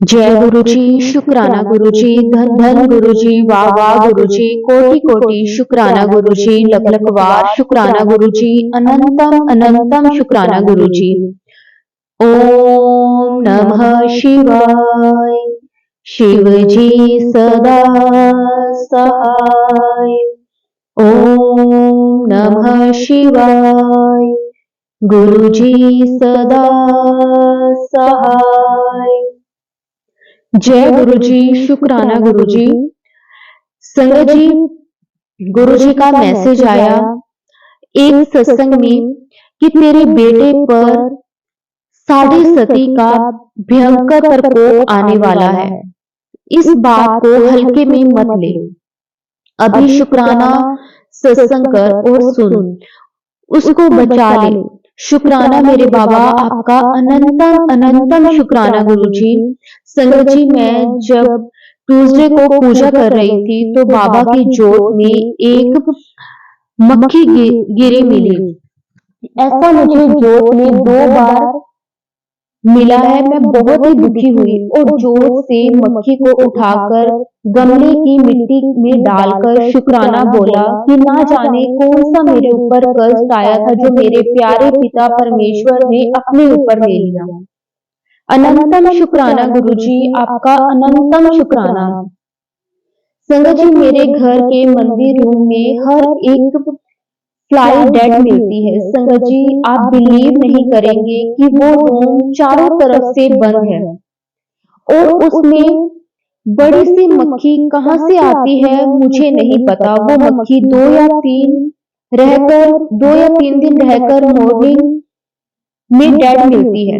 जय गुरु जी, शुक्राना गुरु जी, धन धन गुरु जी, वाह वाह गुरु जी, कोटि कोटि शुक्राना गुरु जी, लख लख वार शुक्राना गुरु जी, अनंतम अनंतम शुक्राना गुरु जी। ओम नमः शिवाय। शिव जी सदा सहाय। ओम नमः शिवाय। गुरु जी सदा सहाय। जय गुरु जी, शुक्राना गुरु जी। संगत जी, गुरु जी का मैसेज आया एक सत्संग में कि तेरे बेटे पर साढ़े सती का भयंकर प्रकोप आने वाला है। इस बात को हल्के में मत ले। अभी शुक्राना सत्संग कर और सुन, उसको बचा ले। शुक्राना मेरे बाबा, आपका अनंतम अनंतम शुक्राना गुरु जी। संगत जी, मैं जब ट्यूसडे को पूजा कर रही थी तो बाबा की जोत में एक मक्खी गिरी मिली। ऐसा मुझे जोत में 2 बार मिला है। मैं बहुत ही दुखी हुई और जोत से मक्खी को उठाकर गमले की मिट्टी में डालकर शुक्राना बोला कि ना जाने कौन सा मेरे ऊपर कष्ट आया था जो मेरे प्यारे पिता परमेश्वर ने अपने ऊपर ले लिया। अनंतम शुक्राना गुरु जी, आपका अनंतम शुक्राना। संगत जी, मेरे घर के मंदिर रूम में हर एक फ्लाई डेड मिलती है। संगत जी, आप बिलीव नहीं करेंगे कि वो रूम चारों तरफ से बंद है और उसमें बड़ी सी मक्खी कहाँ से आती है मुझे नहीं पता। वो मक्खी 2 या 3 दिन रहकर मॉर्निंग में डेड मिलती है।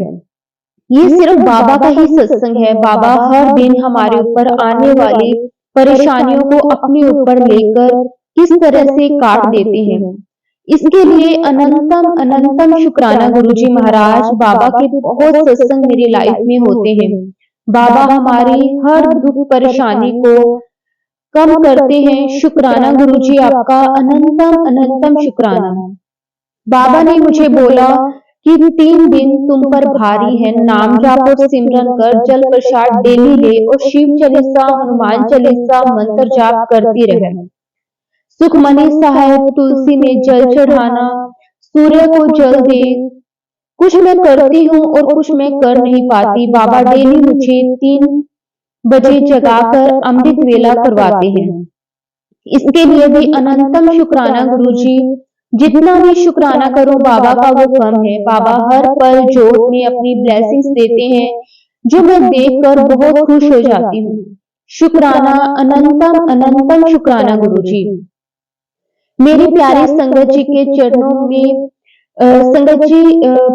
ये सिर्फ बाबा का ही सत्संग है। बाबा हर दिन हमारे ऊपर आने वाली परेशानियों को अपने ऊपर लेकर किस तरह से काट देते हैं। इसके लिए अनंतम अनंतम शुक्राना गुरु जी महाराज। बाबा के बहुत सत्संग मेरी लाइफ में होते हैं। बाबा हमारी हर दुख परेशानी को कम करते हैं। शुक्राना गुरु जी, आपका अनंतम अनंतम शुक्राना। बाबा ने मुझे बोला कि 3 दिन तुम पर भारी है। नाम जाप और सिमरन कर, जल प्रसाद डेली ले और शिव चालीसा हनुमान चालीसा मंत्र जाप करती रहे। सुखमनी साहब तुलसी में जल चढ़ाना, सूर्य को जल दे। कुछ मैं करती हूँ और कुछ मैं कर नहीं पाती। बाबा डेली मुझे 3 बजे जगाकर अमृत वेला करवाते हैं। इसके लिए भी अनंतम शुक्राना गुरु जी। जितना भी शुक्राना करो बाबा का वो कम है। बाबा हर पल जोत में अपनी ब्लेसिंग्स देते हैं जो मैं देखकर बहुत खुश हो जाती हूँ। शुक्राना, अनंतम अनंतम शुक्राना गुरु जी। मेरी प्यारी संगत जी के चरणों में संगत जी,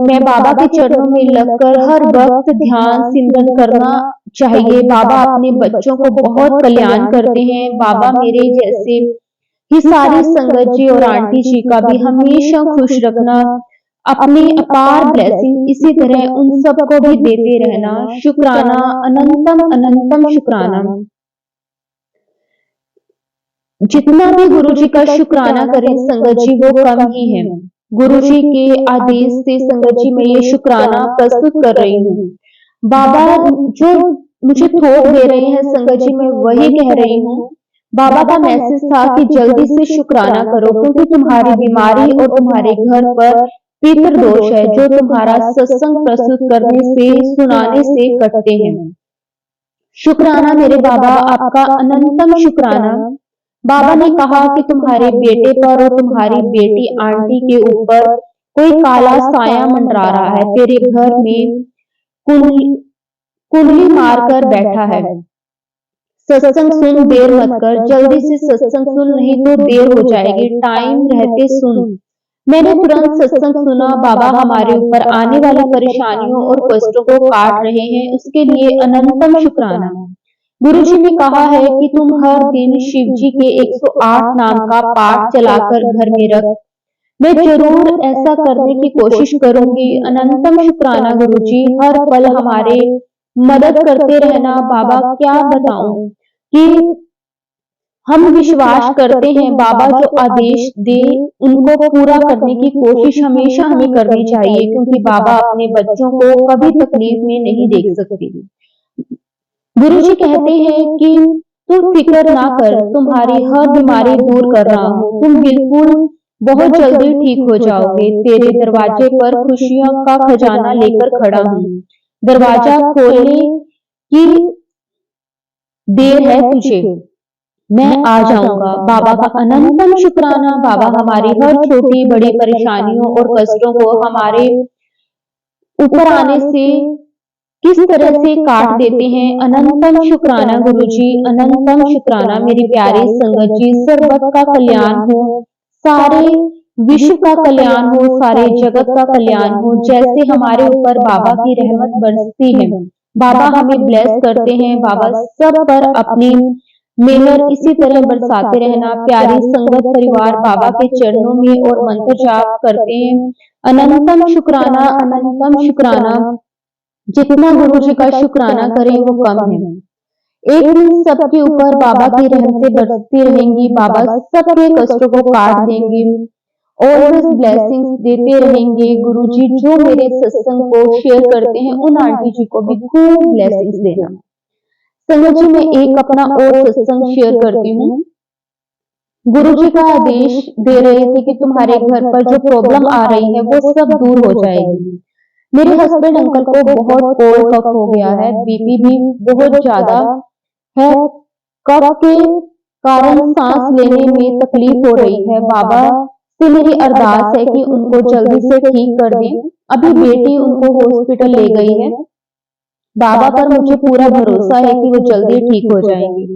मैं बाबा के चरणों में लगकर हर वक्त ध्यान सिमरन करना चाहिए। बाबा अपने बच्चों को बहुत कल्याण करते हैं। बाबा मेरे जैसे ही सारी संगत जी और आंटी जी का भी हमेशा खुश रखना, अपनी अपार ब्लेसिंग इसी तरह उन सबको भी देते रहना। शुक्राना, अनंतम अनंतम शुक्राना। जितना भी गुरु जी का शुक्राना करें संगत जी वो कम ही है। गुरु जी के आदेश से संगत जी मैं ये शुक्राना प्रस्तुत कर रही हूँ। बाबा जो मुझे थोप दे रहे हैं संगत जी, मैं वही कह रही हूँ। बाबा का मैसेज था कि जल्दी से शुक्राना करो क्योंकि तुम्हारी बीमारी और तुम्हारे घर पर पितृ दोष है जो तुम्हारा सत्संग प्रस्तुत करने से सुनाने से कटते हैं। शुक्राना मेरे बाबा, आपका अनंतम शुक्राना। बाबा ने कहा कि तुम्हारे बेटे पर और तुम्हारी बेटी आंटी के ऊपर कोई काला साया मंडरा रहा है। तेरे घर में कुंडली मारकर बैठा है। सत्संग सुन, देर मत कर। जल्दी से सत्संग सुन, नहीं तो देर हो जाएगी। टाइम रहते सुन। मैंने तुरंत सत्संग सुना। बाबा हमारे ऊपर आने वाली परेशानियों और कष्टों को काट रहे हैं, उसके लिए अनंतम शुक्राना। गुरु जी ने कहा है कि तुम हर दिन शिव जी के 108 नाम का पाठ चलाकर घर में रख। मैं जरूर ऐसा करने की कोशिश करूंगी। अनंतम शुक्राना गुरु जी, हर पल हमारे मदद करते रहना। बाबा क्या बताऊं कि हम विश्वास करते हैं बाबा जो आदेश दे उनको पूरा करने की कोशिश हमेशा हमें करनी चाहिए क्योंकि बाबा अपने बच्चों को कभी तकलीफ में नहीं देख सकते। गुरुजी कहते हैं कि तुम फिक्र ना कर, तुम्हारी हर बीमारी दूर कर रहा हूँ, तुम बिल्कुल बहुत जल्दी ठीक हो जाओगे। तेरे दरवाजे पर खुशियों का खजाना लेकर खड़ा हूँ। दरवाजा खोलने की देर है तुझे, मैं आ जाऊंगा। बाबा का अनंतम शुक्राना। बाबा हमारी हर छोटी बड़ी परेशानियों और कष्टों को हमारे ऊपर आने से किस तरह से काट देते हैं। अनंतम शुक्राना गुरुजी, अनंतम शुक्राना। मेरी प्यारी संगत जी, सर्वत का कल्याण हो, सारे विश्व का कल्याण हो, सारे जगत का कल्याण हो। जैसे हमारे ऊपर बाबा की रहमत बरसती है, बाबा हमें ब्लेस करते हैं, बाबा सब पर अपनी मेहर इसी तरह बरसाते रहना। प्यारी संगत परिवार बाबा के चरणों में और मंत्र जाप करते हैं। अनंतम शुक्राना, अनंतम शुक्राना। जितना गुरु जी का शुक्राना करें वो कम है। एक दिन सबके ऊपर बाबा की रहमतें बरसती रहेंगी, बाबा सबके कष्टों को काट देंगे, ऑलवेज ब्लेसिंग्स देते रहेंगे। गुरु जी जो मेरे सत्संग को शेयर करते हैं उन आंटी जी को भी खूब ब्लेसिंग्स देना। संगत जी, मैं एक अपना और सत्संग शेयर करती हूँ। गुरु जी का आदेश दे रहे थे कि तुम्हारे घर पर जो प्रॉब्लम आ रही है वो सब दूर हो जाएगी। मेरे हस्बैंड अंकल को बहुत कोल्ड कफ हो गया है, बीपी भी बहुत ज्यादा है, कफ के कारण सांस लेने में तकलीफ हो रही है। बाबा से मेरी अरदास है कि उनको जल्दी से ठीक कर दें। अभी बेटी उनको हॉस्पिटल ले गई है। बाबा पर मुझे पूरा भरोसा है कि वो जल्दी ठीक हो जाएंगे।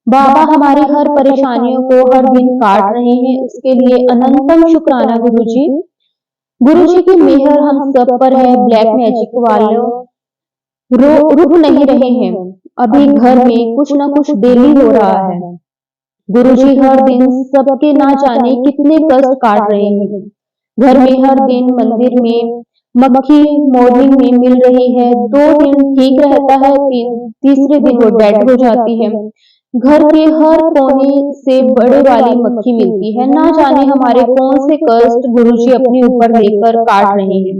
बाबा हमारी हर परेशानियों को हर दिन काट रहे हैं, उसके लिए अनंतम शुक्राना गुरु जी। गुरु जी की मेहर हम सब पर है। ब्लैक मैजिक वालों रुक नहीं रहे हैं। अभी घर में कुछ ना कुछ डेली हो रहा है। गुरु जी हर दिन सबके ना जाने कितने कष्ट काट रहे हैं। घर में हर दिन मंदिर में मक्खी मॉर्निंग में मिल रही है, 2 दिन ठीक रहता है, तीसरे दिन वो डेड हो जाती है। घर के हर कोने से बड़े वाली मक्खी मिलती है। ना जाने हमारे कौन से कष्ट गुरुजी अपने ऊपर लेकर काट रहे हैं।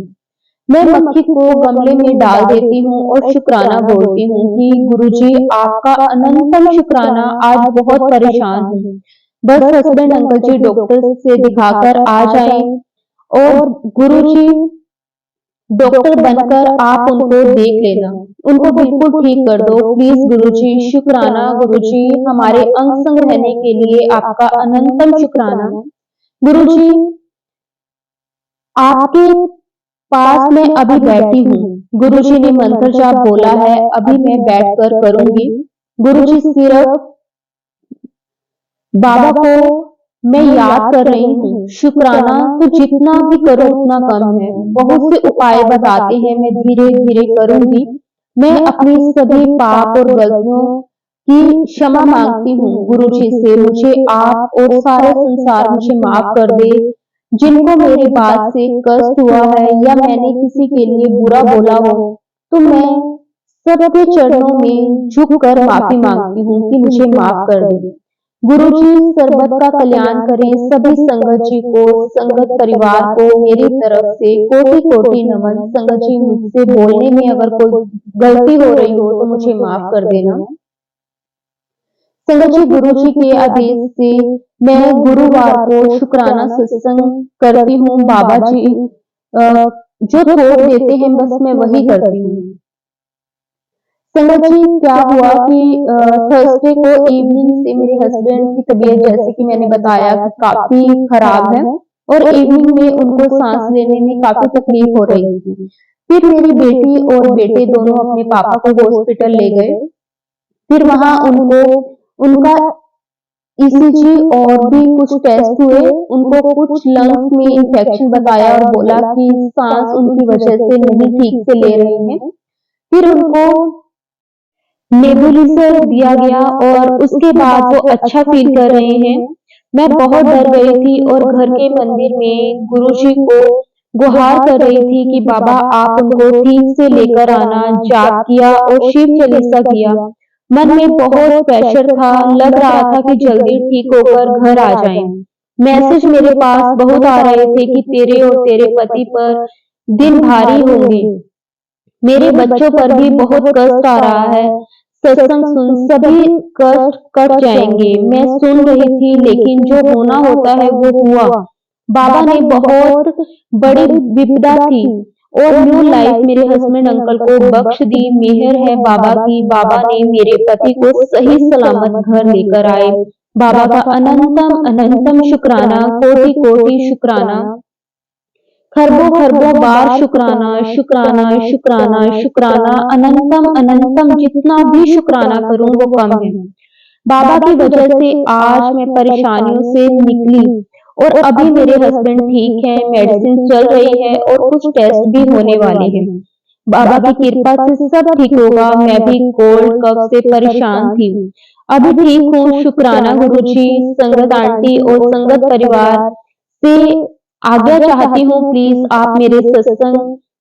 मैं मक्खी को गमले में डाल देती हूँ और शुक्राना बोलती हूँ कि गुरुजी आपका अनंतम शुक्राना। आज बहुत परेशान हूँ, बस हस्बैंड अंकल जी डॉक्टर से दिखाकर आ जाएं और गुरुजी डॉक्टर बनकर आप उनको देख लेना, उनको बिल्कुल ठीक कर दो प्लीज गुरुजी। शुक्राना गुरुजी, हमारे अंग संग रहने के लिए आपका अनंतम शुक्राना। गुरुजी आपके पास मैं अभी बैठी हूँ। गुरुजी ने मंत्र जाप बोला है, अभी मैं बैठकर करूंगी। गुरुजी सिर्फ बाबा को मैं याद कर रही हूँ। शुक्राना तो जितना भी करो उतना कम है। बहुत से उपाय बताते हैं, मैं धीरे धीरे करूंगी। मैं अपनी सभी पाप और गलतियों की क्षमा मांगती हूँ गुरुजी से। मुझे आप और सारे संसार मुझे माफ कर दे। जिनको मेरी बात से कष्ट हुआ है या मैंने किसी के लिए बुरा बोला हो, तो मैं सबके चरणों में झुककर माफी मांगती हूँ कि मुझे माफ कर दे। गुरुजी सर्वत का कल्याण करें। सभी संगत जी को, संगत परिवार को मेरी तरफ से कोटि कोटि नमन। संगत जी मुझसे बोलने में अगर कोई गलती हो रही हो तो मुझे माफ कर देना। संगत जी गुरुजी के आदेश से मैं गुरुवार को शुक्राना सत्संग करती हूँ। बाबा जी जो थोड़ देते हैं बस मैं वही करती हूँ। संगत जी क्या हुआ कि थर्सडे को इवनिंग से मेरे हस्बैंड की तबीयत, जैसे कि मैंने बताया, कि काफी खराब है और इवनिंग में उनको सांस लेने में काफी तकलीफ हो रही थी। फिर मेरी बेटी और बेटे दोनों अपने पापा को हॉस्पिटल ले गए। फिर वहां उनको उनका ईसीजी और भी कुछ टेस्ट हुए। उनको कुछ लंग्स में इंफेक्शन बताया और बोला कि सांस उनकी वजह से नहीं ठीक से ले रहे हैं। फिर उनको नेबुलाइजर दिया गया और उसके बाद वो अच्छा फील कर रहे हैं। मैं बहुत डर गई थी और घर के मंदिर में गुरुजी को गुहार कर रही थी कि बाबा आप उनको ठीक से लेकर आना। जाप किया और शिव चालीसा किया। मन में बहुत प्रेशर था, लग रहा था कि जल्दी ठीक होकर घर आ जाएं। मैसेज मेरे पास बहुत आ रहे थे कि तेरे और तेरे पति पर दिन भारी होंगे, मेरे बच्चों पर भी बहुत कष्ट आ रहा है। सत्संग सुन सभी कष्ट कट जाएंगे। मैं सुन रही थी लेकिन जो होना होता है वो हुआ। बाबा ने बहुत बड़ी विपदा थी और न्यू लाइफ मेरे हस्बैंड अंकल को बख्श दी। मेहर है बाबा की। बाबा ने मेरे पति को सही सलामत घर लेकर आए। बाबा का अनंतम अनंतम शुक्राना, कोटि कोटि शुक्राना, खरबों खरबों बार शुक्राना, शुक्राना शुक्राना शुक्राना, अनंतम अनंतम, जितना भी शुक्राना करूं वो कम है। बाबा की वजह से आज मैं परेशानियों से निकली और अभी मेरे हस्बैंड ठीक है, मेडिसिन चल रही है और कुछ टेस्ट भी होने वाले हैं। बाबा की कृपा से सब ठीक होगा। मैं भी कोल्ड कफ से परेशान थी, अभी ठीक हूँ। शुक्राना गुरुजी, संगत आंटी और संगत परिवार से आज्ञा चाहती हूँ, प्लीज आप मेरे सत्संग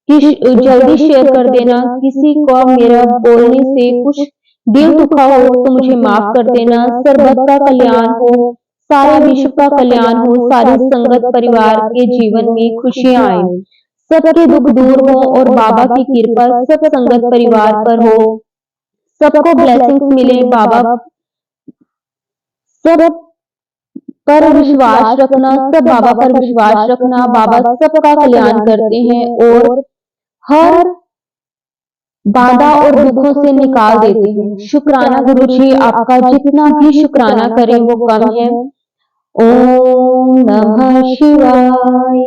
की जल्दी शेयर कर देना। किसी को मेरा बोलने से कुछ दिल दुखा हो तो मुझे माफ कर देना। सर्वत का कल्याण हो, सारे विश्व का कल्याण हो, सारी संगत परिवार के जीवन में खुशियां आए, सबके दुख दूर हो और बाबा की कृपा सब संगत परिवार पर हो, सबको ब्लेसिंग्स मिले। बाबा सब पर विश्वास रखना, सब बाबा पर विश्वास रखना। बाबा सबका कल्याण करते हैं और हर बाधा और दुखों से निकाल देते हैं। शुक्राना गुरुजी, आपका जितना भी शुक्राना करें वो कम है। ओम नमः शिवाय।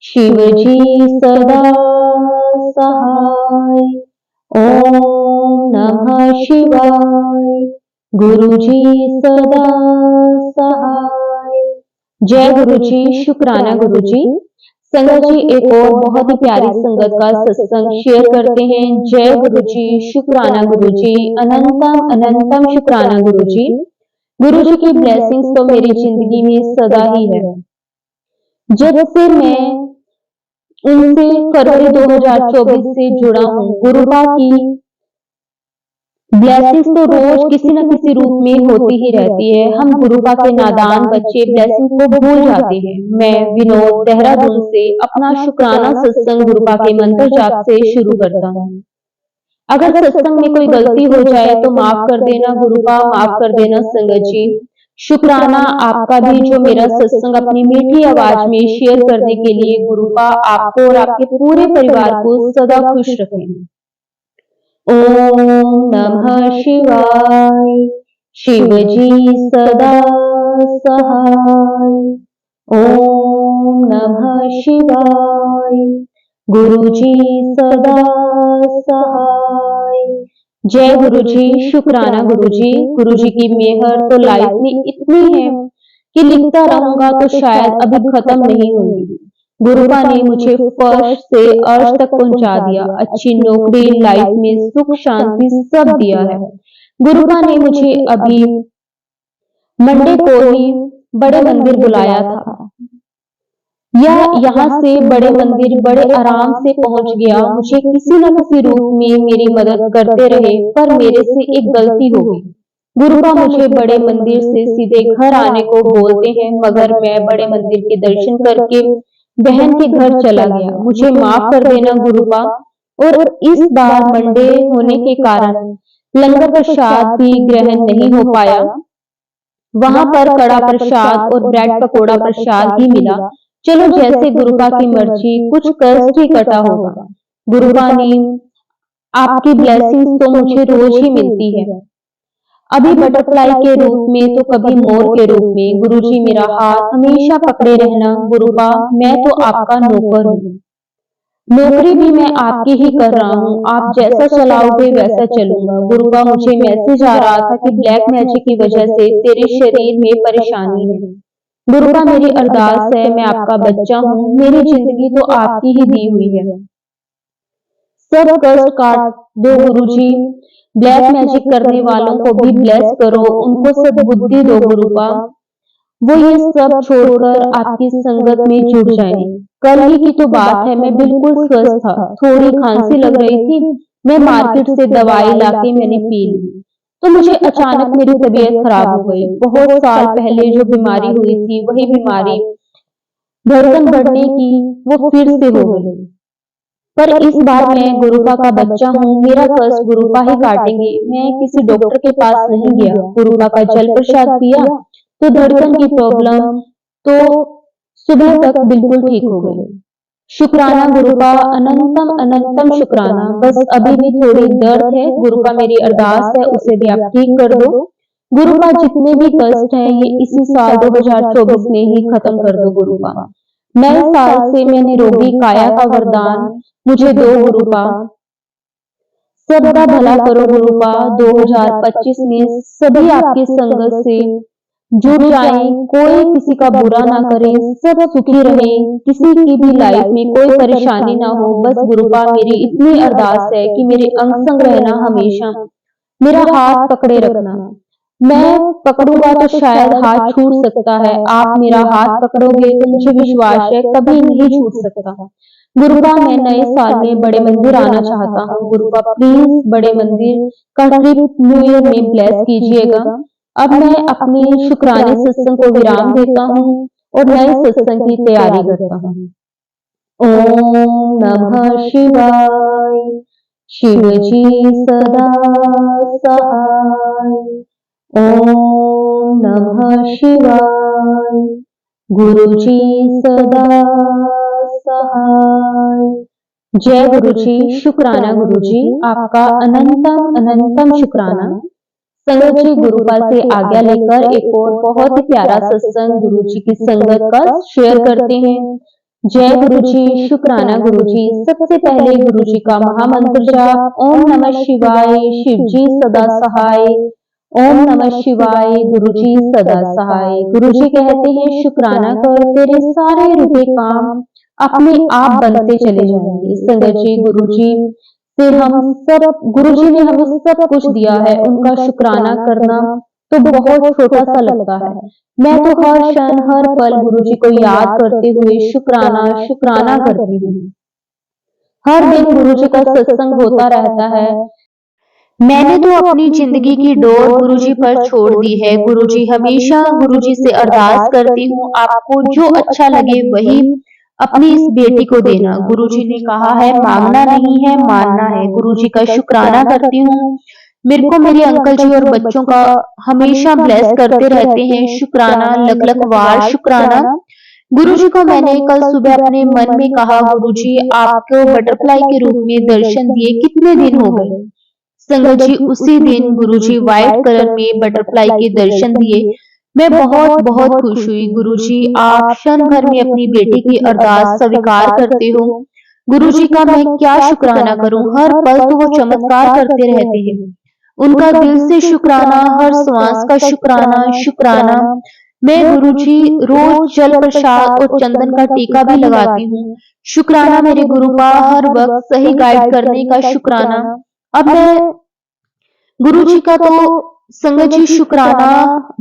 शिव जी सदा सहाय। ओम नमः शिवाय। गुरुजी सदा सहाय। जय गुरुजी। शुक्राना गुरुजी। संगत जी एक और बहुत ही प्यारी संगत का सत्संग शेयर करते हैं। जय गुरुजी। शुक्राना गुरुजी, अनंतम अनंतम शुक्राना गुरुजी। गुरुजी की ब्लेसिंग्स तो मेरी जिंदगी में सदा ही है। जब से मैं उनसे फरवरी 2024 से जुड़ा हूँ, गुरुपा की ब्लेसिंग्स तो रोज किसी न किसी रूप में होती ही रहती है। हम गुरुपा के नादान बच्चे ब्लेसिंग को भूल जाते हैं। मैं विनोद देहरादून से अपना शुक्राना सत्संग गुरुपा के मंत्र जाप से शुरू करता हूँ। अगर सत्संग में कोई गलती हो जाए तो माफ कर देना गुरुपा, माफ कर देना संगत जी। शुक्राना आपका भी जो मेरा सत्संग अपनी मीठी आवाज में शेयर करने के लिए। गुरुपा आपको और आपके पूरे परिवार को सदा खुश रखें। ओम नमः शिवाय। शिव जी सदा सहाय। ओम नमः शिवाय। गुरुजी सदा सहाय। जय गुरुजी। शुक्राना गुरुजी। गुरुजी की मेहर तो लाइफ में इतनी है कि लिखता रहूंगा तो शायद अभी खत्म नहीं होगी। गुरुपा ने मुझे फर्स्ट से अर्श तक पहुंचा दिया। अच्छी नौकरी, लाइफ में सुख शांति सब दिया है। गुरुपा ने मुझे अभी मंडे को ही बड़े मंदिर बुलाया था। यहाँ से बड़े मंदिर बड़े आराम से पहुंच गया। मुझे किसी न किसी रूप में मेरी मदद करते रहे, पर मेरे से एक गलती हो गई। गुरुपा मुझे बड़े मंदिर से सीधे घर आने को बोलते हैं, मगर मैं बड़े मंदिर के दर्शन करके बहन के घर चला गया। मुझे माफ कर देना गुरुपा। और इस बार मंडे होने के कारण लंगर प्रसाद भी ग्रहण नहीं हो पाया। वहां पर कड़ा प्रसाद और ब्रेड पकोड़ा प्रसाद ही मिला। चलो जैसे गुरुपा की मर्जी, कुछ कष्ट ही कटा होगा। गुरुपा ने आपकी ब्लेसिंग्स तो मुझे रोज ही मिलती है, अभी बटरफ्लाई के रूप में तो कभी मोर के रूप में। गुरुजी मेरा हाथ हमेशा पकड़े रहना। गुरुपा मैं तो आपका नौकर हूँ, नौकरी भी मैं आपकी ही कर रहा हूँ। आप जैसा चलाओगे वैसा चलूंगा। गुरुपा मुझे मैसेज आ रहा था कि ब्लैक मैजिक की वजह से तेरे शरीर में परेशानी है। गुरुपा मेरी अरदास है, मैं आपका बच्चा हूँ, मेरी जिंदगी तो आपकी ही दी हुई है। सब कष्ट काट दो गुरुजी। ब्लैक मैजिक करने वालों को भी ब्लेस करो, उनको सब बुद्धि दो गुरुपा, वो ये सब छोड़कर आपकी संगत में जुड़ जाएं। कल ही की तो बात है, मैं बिल्कुल स्वस्थ था, थोड़ी खांसी लग रही थी, मैं मार्केट से दवाई लाके मैंने पी ली तो मुझे अचानक मेरी तबीयत खराब हो गई। बहुत साल पहले जो बीमारी हुई थी वही बीमारी, धड़कन बढ़ने की, वो फिर से हो गई। पर इस बार मैं गुरुपा का बच्चा हूँ, मेरा कष्ट गुरुपा ही काटेंगे। मैं किसी डॉक्टर के पास नहीं गया, गुरुपा का जल प्रसाद पिया तो धड़कन की प्रॉब्लम तो सुबह तक बिल्कुल ठीक हो गई। शुक्राना गुरुपा, अनंतम अनंतम शुक्राना। बस अभी भी थोड़ी दर्द है, गुरुपा मेरी अरदास है उसे भी आप ठीक कर दो। गुरुपा जितने भी कष्ट हैं ये इसी साल 2024 में ही खत्म कर दो गुरुपा। नए साल से मैं निरोगी काया का वरदान मुझे दो गुरुपा। सबका भला करो गुरुपा। 2025 में सभी आपकी संगत से जुड़ जाएं, कोई किसी का बुरा ना करे, सब सुखी रहें, किसी की भी लाइफ में कोई परेशानी ना हो। बस गुरुपा मेरी इतनी अरदास है कि मेरे अंग संग रहना, हमेशा मेरा हाथ पकड़े रखना। मैं पकड़ूंगा तो शायद हाथ छूट सकता है, आप मेरा हाथ पकड़ोगे तो मुझे विश्वास है कभी नहीं छूट सकता। गुरुपा मैं नए साल में बड़े मंदिर आना चाहता हूँ, गुरुपा प्लीज बड़े मंदिर का ट्रिप न्यू ईयर में ब्लेस कीजिएगा। अब मैं अपने शुक्राने सत्संग को विराम देता हूँ और नए सत्संग की तैयारी करता हूँ। ओम नमः शिवाय। शिव जी सदा सहाय। ओम नमः शिवाय। गुरु जी सदा सहाय। जय गुरु जी। शुक्राना गुरु जी, आपका अनंतम अनंतम शुक्राना। संगत जी गुरुपा से आज्ञा लेकर एक और बहुत ही प्यारा सत्संग गुरु जी की संगत का शेयर करते हैं। जय गुरु जी। शुक्राना गुरु जी। सबसे पहले गुरु जी का महामंत्र जाप, ओम नमः शिवाय। शिव जी सदा सहाय। ओम नमः शिवाय। गुरु जी सदा सहाय। गुरु जी कहते हैं शुक्राना कर, तेरे सारे रुके काम अपने आप बनते चले जाएंगे। संगत जी गुरु जी से हम सब, गुरु जी ने हमें सब कुछ दिया है, उनका शुक्राना करना तो बहुत छोटा सा लगता है। मैं तो हर क्षण हर पल गुरु जी को याद करते हुए शुक्राना शुक्राना करती हूँ। हर दिन गुरु जी का सत्संग होता रहता है। मैंने तो अपनी जिंदगी की डोर गुरु जी पर छोड़ दी है। गुरु जी हमेशा गुरु जी से अरदास करती हूँ, आपको जो अच्छा लगे वही अपनी इस बेटी को देना। गुरुजी ने कहा है मांगना नहीं है मानना है। गुरुजी का शुक्राना करती हूँ, मेरे को मेरे अंकल जी और बच्चों का हमेशा ब्लेस करते रहते हैं। शुक्राना लख लख वार शुक्राना। गुरुजी को मैंने कल सुबह अपने मन में कहा, गुरुजी आपको बटरफ्लाई के रूप में दर्शन दिए कितने दिन हो गए। संगत जी उसी दिन गुरुजी व्हाइट कलर में बटरफ्लाई के दर्शन दिए। मैं बहुत बहुत खुश हुई। गुरुजी आप क्षण भर में अपनी बेटी की अरदास स्वीकार करते हो। गुरुजी का मैं क्या शुक्राना करूं, हर पल तो वो चमत्कार करते रहते हैं। उनका दिल से शुक्राना, हर श्वास का शुक्राना शुक्राना। मैं गुरुजी रोज जल प्रसाद और चंदन का टीका भी लगाती हूँ। शुक्राना मेरे गुरुपा हर वक्त सही गाइड करने का शुक्राना। अब मैं गुरुजी का तो संगत जी शुक्राना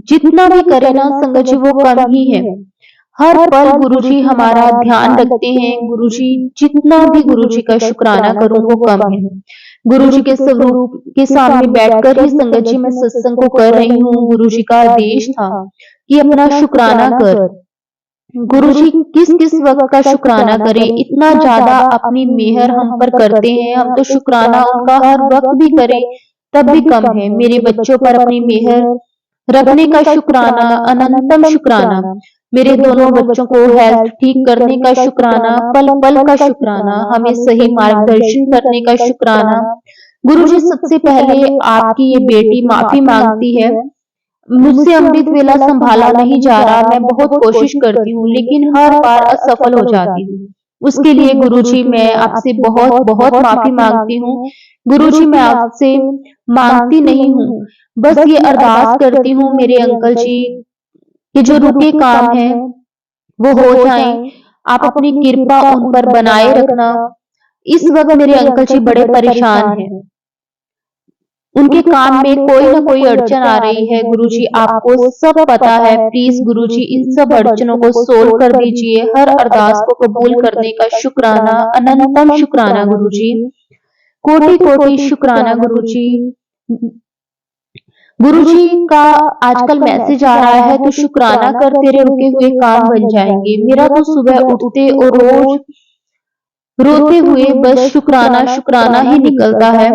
जितना भी करे ना संगत जी वो कम ही है। हर पल गुरुजी हमारा ध्यान रखते हैं। गुरुजी जितना भी गुरुजी का शुक्राना करूं वो कम है। गुरुजी के स्वरूप के सामने बैठकर ही संगत जी मैं सत्संग को कर रही हूँ। गुरुजी का आदेश था कि अपना शुक्राना कर। गुरुजी किस किस वक्त का शुक्राना करें, इतना ज्यादा अपनी मेहर हम पर करते हैं, हम तो शुक्राना उनका हर वक्त भी करें तब भी कम है। मेरे बच्चों पर अपनी मेहर रखने का शुक्राना, अनंतम शुक्राना। मेरे दोनों बच्चों को हेल्थ ठीक करने का शुक्राना, पल पल का शुक्राना, हमें सही मार्गदर्शन करने का शुक्राना। गुरुजी सबसे पहले आपकी ये बेटी माफी मांगती है, मुझसे अमृत वेला संभाला नहीं जा रहा, मैं बहुत कोशिश करती हूँ लेकिन हर बार असफल हो जाती हूँ। उसके लिए गुरुजी मैं आपसे बहुत बहुत माफी मांगती हूँ। गुरुजी मैं आपसे मांगती नहीं हूँ, बस ये अरदास करती हूँ मेरे अंकल जी के जो रुके काम है वो हो जाएं। आप अपनी कृपा उन पर बनाए रखना। इस वक्त मेरे अंकल जी बड़े परेशान हैं, उनके काम में कोई ना कोई अड़चन आ रही है। गुरुजी आपको सब पता है, प्लीज गुरुजी इन सब अड़चनों को सोल्व कर दीजिए। हर अरदास को कबूल करने का शुक्राना, अनंतम शुक्राना गुरुजी, कोटि कोटि शुक्राना गुरुजी। गुरुजी का आजकल मैसेज आ रहा है तो शुक्राना कर, तेरे रुके हुए काम बन जाएंगे। मेरा तो सुबह उठते और रोज रोते हुए बस शुक्राना शुक्राना ही निकलता है।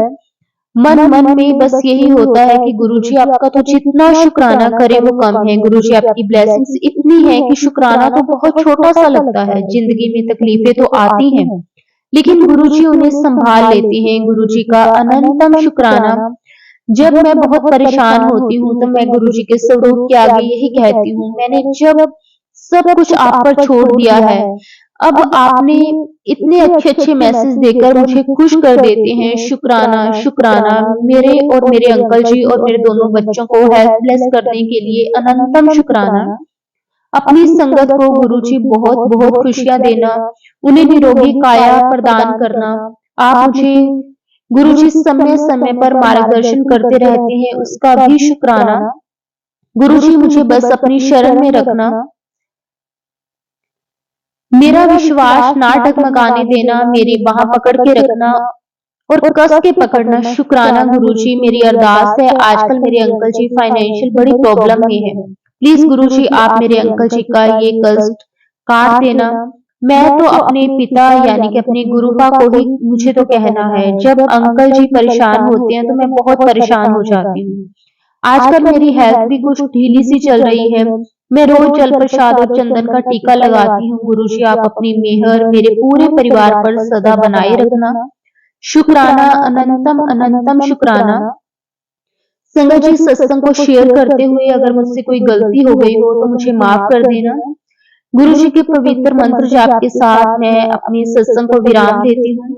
मन मन में बस यही होता है कि गुरुजी आपका तो जितना शुक्राना करे वो कम है। गुरुजी आपकी ब्लेसिंग्स इतनी है कि शुक्राना तो बहुत छोटा सा लगता है। जिंदगी में तकलीफें तो आती हैं, लेकिन गुरुजी उन्हें संभाल लेते हैं। गुरुजी का अनंतम शुक्राना। जब मैं बहुत परेशान होती हूँ तो मैं गुरुजी के स्वरूप के आगे यही कहती हूँ, मैंने जब सब कुछ आप पर छोड़ दिया है, अब आपने इतने अच्छे अच्छे मैसेज देकर मुझे खुश कर देते हैं। शुक्राना शुक्राना। मेरे और मेरे अंकल जी और मेरे दोनों बच्चों को हेल्पलेस करने के लिए अनंतम शुक्राना। अपनी संगत को गुरुजी बहुत बहुत खुशियां देना, उन्हें निरोगी काया प्रदान करना। आप मुझे गुरुजी समय समय पर मार्गदर्शन करते रहते हैं, उसका भी शुक्राना। गुरुजी मुझे बस अपनी शरण में रखना, मेरा विश्वास ना डगमगाने देना, मेरी बाह पकड़ के रखना और कस के पकड़ना। शुक्राना गुरुजी। मेरी अरदास है, आजकल मेरे अंकल जी फाइनेंशियल बड़ी प्रॉब्लम में है, प्लीज गुरुजी आप मेरे अंकल जी का ये कष्ट काट देना। मैं तो अपने पिता यानी कि अपने गुरुपा को ही मुझे तो कहना है, जब अंकल जी परेशान होते हैं तो मैं बहुत परेशान हो जाती हूँ। आजकल मेरी हेल्थ भी कुछ ढीली सी चल रही है। मैं रोज जल प्रसाद और चंदन का टीका लगाती हूँ। गुरुजी आप अपनी मेहर मेरे पूरे परिवार पर सदा बनाए रखना। शुक्राना अनंतम अनंतम शुक्राना। संगत जी, सत्संग को शेयर करते हुए अगर मुझसे कोई गलती हो गई हो तो मुझे माफ कर देना। गुरुजी के पवित्र मंत्र जाप के साथ मैं अपनी सत्संग को विराम देती हूँ।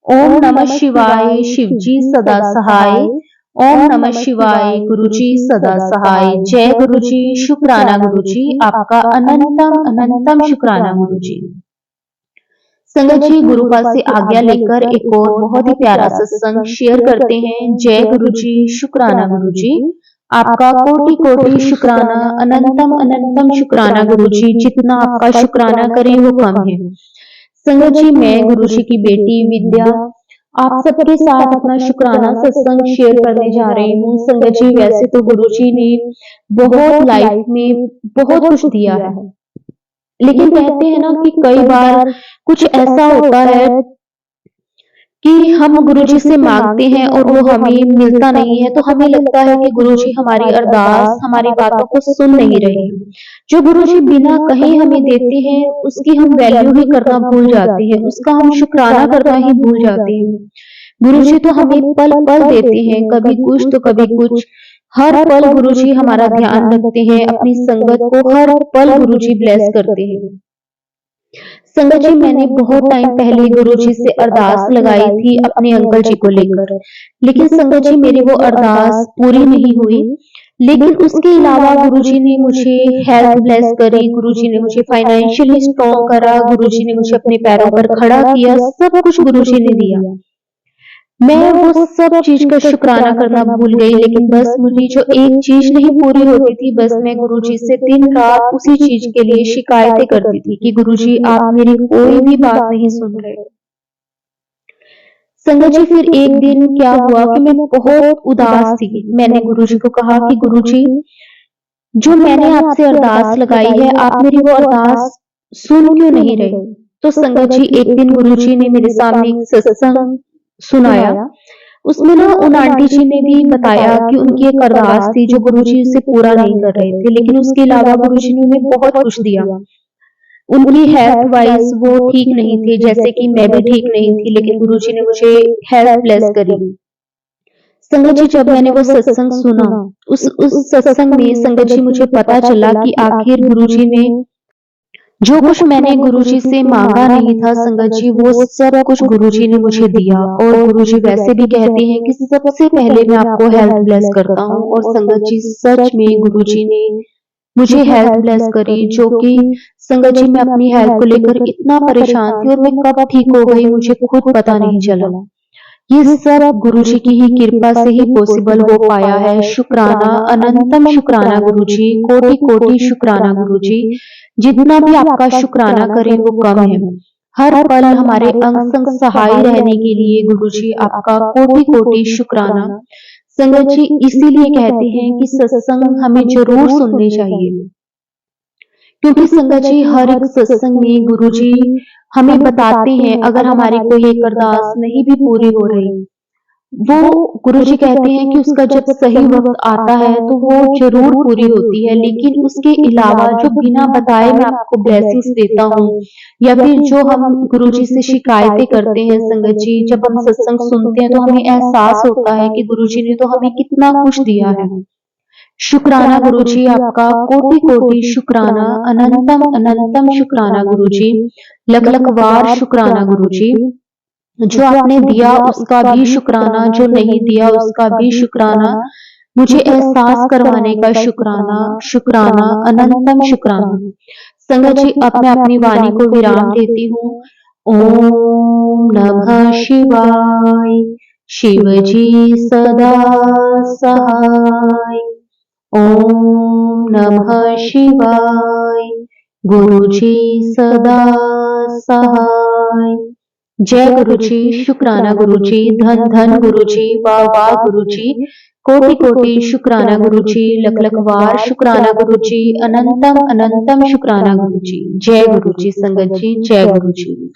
ओम नमः शिवाय। शिवजी सदा सहाय। ओम नमः शिवाय। गुरुजी सदा सहाय। जय गुरुजी। शुक्राना गुरुजी, आपका अनंतम अनंतम शुक्राना गुरुजी। संगत जी, गुरुपाल से आज्ञा लेकर एक और बहुत ही प्यारा सत्संग शेयर करते हैं। जय गुरुजी। शुक्राना गुरुजी, आपका कोटि कोटि शुक्राना, अनंतम अनंतम शुक्राना गुरुजी। जितना आपका शुक्राना करें वो कम है। संगत जी, मैं गुरुजी की बेटी विद्या आप सबके साथ अपना शुक्राना सत्संग शेयर करने जा रही हूँ। संगत जी, वैसे तो गुरुजी ने बहुत लाइफ में बहुत कुछ दिया है, लेकिन कहते हैं ना कि कई बार कुछ ऐसा होता है कि हम गुरुजी से मांगते हैं और वो हमें मिलता नहीं है, तो हमें लगता है कि गुरुजी हमारी अरदास हमारी बातों को सुन नहीं रहे। जो गुरुजी बिना कहे हमें देते हैं उसकी हम वैल्यू ही करना भूल जाते हैं, उसका हम शुक्राना करना ही भूल जाते हैं। गुरुजी तो हमें पल पल देते हैं, कभी कुछ तो कभी कुछ। हर पल गुरुजी हमारा ध्यान रखते हैं, अपनी संगत को हर पल गुरुजी ब्लेस करते हैं। संगत जी, मैंने बहुत टाइम पहले गुरुजी से अरदास लगाई थी अपने अंकल जी को लेकर, लेकिन संगत जी मेरी वो अरदास पूरी नहीं हुई। लेकिन उसके अलावा गुरुजी ने मुझे हेल्थ ब्लेस करी, गुरुजी ने मुझे फाइनेंशियली स्ट्रॉन्ग करा, गुरुजी ने मुझे अपने पैरों पर खड़ा किया, सब कुछ गुरुजी ने दिया। मैं वो सब चीज का शुक्राना करना भूल गई, लेकिन बस मुझे जो एक चीज नहीं पूरी होती थी, बस मैं गुरुजी से दिन रात उसी चीज के लिए शिकायतें करती थी कि गुरुजी आप मेरी कोई भी बात नहीं सुन रहे। संगत जी, फिर एक दिन क्या हुआ कि मैं बहुत उदास थी। मैंने गुरुजी को कहा कि गुरुजी, जो मैंने आपसे अरदास लगाई है आप मेरी वो अरदास सुन क्यों नहीं रहे। तो संगत जी, एक दिन गुरुजी ने मेरे सामने एक सत्संग सुनाया। उसमें ना उन आंटी जी ने भी बताया कि उनकी एक अरदास थी जो गुरुजी उसे पूरा नहीं कर रहे थे, लेकिन उसके अलावा गुरुजी ने उन्हें बहुत कुछ दिया। उनकी हेल्थ वाइज वो ठीक नहीं थे, जैसे कि मैं भी ठीक नहीं थी, लेकिन गुरुजी ने मुझे हेल्थ ब्लेस करी। संगत जी, जब मैंने वो सत्संग सुना, उस सत्संग में संगत जी मुझे पता चला कि आखिर गुरुजी ने जो कुछ मैंने गुरुजी से मांगा नहीं था, संगत जी वो सब कुछ गुरुजी ने मुझे दिया। और गुरुजी वैसे भी कहते हैं कि सबसे पहले मैं आपको हेल्थ ब्लेस करता हूँ, और संगत जी सच में गुरुजी ने मुझे हेल्थ ब्लेस करी, जो कि संगत जी मैं अपनी हेल्थ को लेकर इतना परेशान थी और मैं कब ठीक हो गई मुझे खुद पता नहीं चला। ये सब गुरुजी की ही कृपा से ही पॉसिबल हो पाया है। शुक्राना अनंतम शुक्राना गुरुजी, कोटि कोटि शुक्राना गुरुजी। जितना भी आपका शुक्राना करें वो कम है। हर पल हमारे अंग संग सहाय रहने के लिए गुरुजी आपका कोटि कोटि शुक्राना। संगत जी, इसीलिए कहते हैं कि सत्संग हमें जरूर सुनने चाहिए, क्योंकि संगत जी हर एक सत्संग में गुरु जी हमें बताते हैं, अगर हमारी कोई एक अरदास नहीं भी पूरी हो रही, वो गुरु जी कहते हैं कि उसका जब सही वक्त आता है तो वो जरूर पूरी होती है। लेकिन उसके अलावा जो बिना बताए मैं आपको ब्लेसिंग्स देता हूँ, या फिर जो हम गुरु जी से शिकायतें करते हैं संगत जी, जब हम सत्संग सुनते हैं तो हमें एहसास होता है कि गुरु जी ने तो हमें कितना कुछ दिया है। शुक्राना गुरु जी आपका, कोटि कोटि शुक्राना, अनंतम अनंतम शुक्राना गुरु जी, लख लख बार शुक्राना गुरु जी। जो आपने दिया उसका भी शुक्राना, जो नहीं दिया उसका भी शुक्राना, मुझे एहसास करवाने का शुक्राना, शुक्राना अनंतम शुक्राना। संगत जी अब मैं अपनी वाणी को विराम देती हूँ। ओम नमः शिवाय, शिव जी सदा सहाय। ओम नमः शिवाय, गुरु जी सदा सहाय। जय गुरु जी, शुक्राना गुरु जी, धन धन गुरु जी, वाह वाह गुरु जी, कोटि कोटि शुक्राना गुरु जी, लख लख बार शुक्राना गुरु जी, अनंतम अनंतम शुक्राना गुरु जी। जय गुरु जी संगत जी, जय गुरु जी।